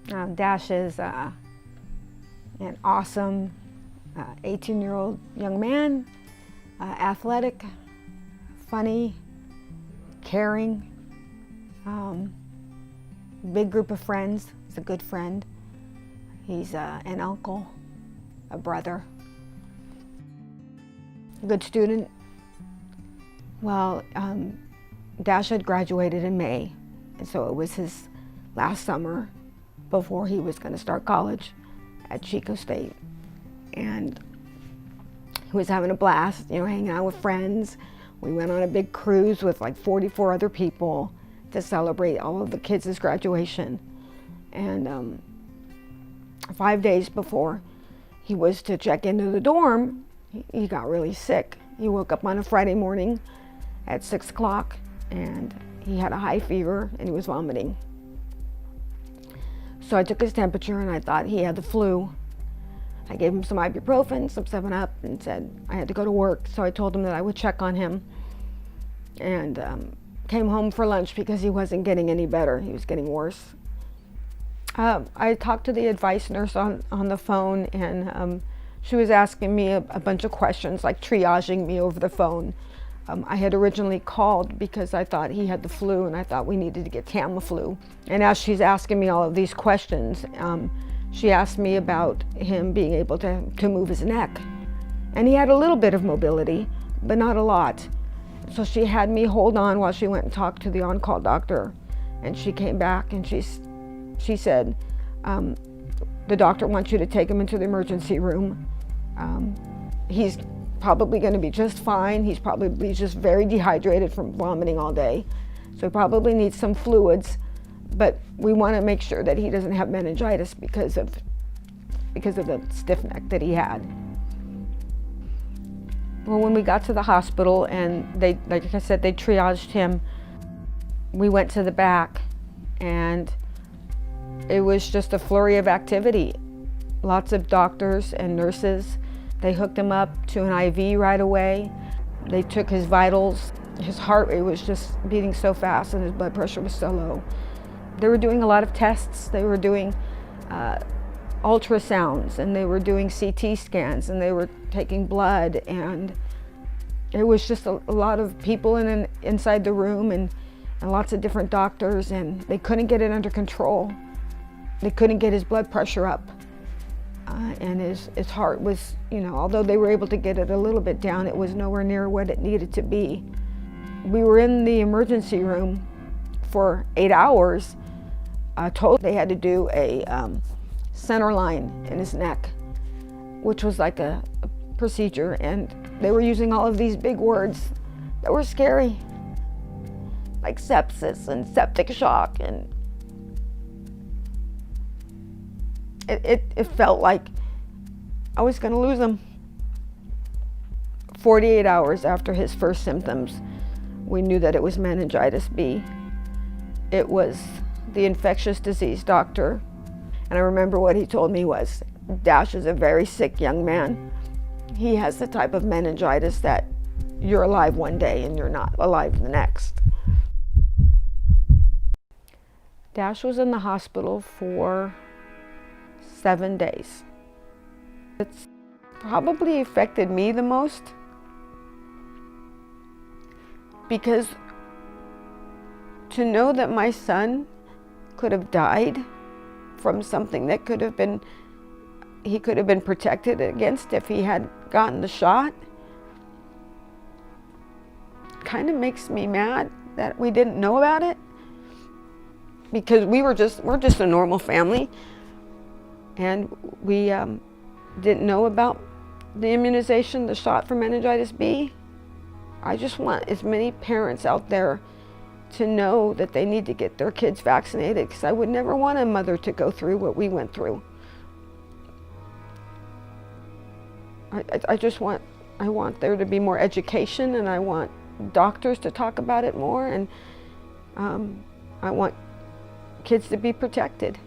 Dash is an awesome 18-year-old young man, athletic, funny, caring, big group of friends. He's a good friend. He's an uncle, a brother, a good student. Well, Dash had graduated in May, and so it was his last summer before he was going to start college at Chico State. And he was having a blast, you know, hanging out with friends. We went on a big cruise with like 44 other people to celebrate all of the kids' graduation. And 5 days before he was to check into the dorm, he got really sick. He woke up on a Friday morning at 6 o'clock and he had a high fever and he was vomiting. So I took his temperature and I thought he had the flu. I gave him some ibuprofen, some 7-Up, and said I had to go to work. So I told him that I would check on him, and came home for lunch because he wasn't getting any better. He was getting worse. I talked to the advice nurse on the phone, and she was asking me a bunch of questions, like triaging me over the phone. I had originally called because I thought he had the flu and I thought we needed to get Tamiflu. And as she's asking me all of these questions, she asked me about him being able to move his neck. And he had a little bit of mobility, but not a lot. So she had me hold on while she went and talked to the on-call doctor. And she came back and she said, the doctor wants you to take him into the emergency room. He's probably going to be just fine. He's probably just very dehydrated from vomiting all day. So he probably needs some fluids, but we want to make sure that he doesn't have meningitis because of the stiff neck that he had. Well, when we got to the hospital and they, like I said, they triaged him, we went to the back and it was just a flurry of activity. Lots of doctors and nurses. They hooked him up to an IV right away. They took his vitals. His heart rate was just beating so fast and his blood pressure was so low. They were doing a lot of tests. They were doing ultrasounds and they were doing CT scans and they were taking blood, and it was just a lot of people inside the room and lots of different doctors, and they couldn't get it under control. They couldn't get his blood pressure up. And his heart was, you know, although they were able to get it a little bit down, it was nowhere near what it needed to be. We were in the emergency room for 8 hours. Told they had to do a center line in his neck, which was like a procedure, and they were using all of these big words that were scary, like sepsis and septic shock, and it felt like I was going to lose him. 48 hours after his first symptoms, we knew that it was meningitis B. It was the infectious disease doctor, and I remember what he told me was, Dash is a very sick young man. He has the type of meningitis that you're alive one day and you're not alive the next. Dash was in the hospital for 7 days. It's probably affected me the most because to know that my son could have died from something that he could have been protected against if he had gotten the shot, kind of makes me mad that we didn't know about it, because we're just a normal family, and we didn't know about the immunization, the shot for meningitis B. I just want as many parents out there to know that they need to get their kids vaccinated, because I would never want a mother to go through what we went through. I want there to be more education, and I want doctors to talk about it more, and I want kids to be protected.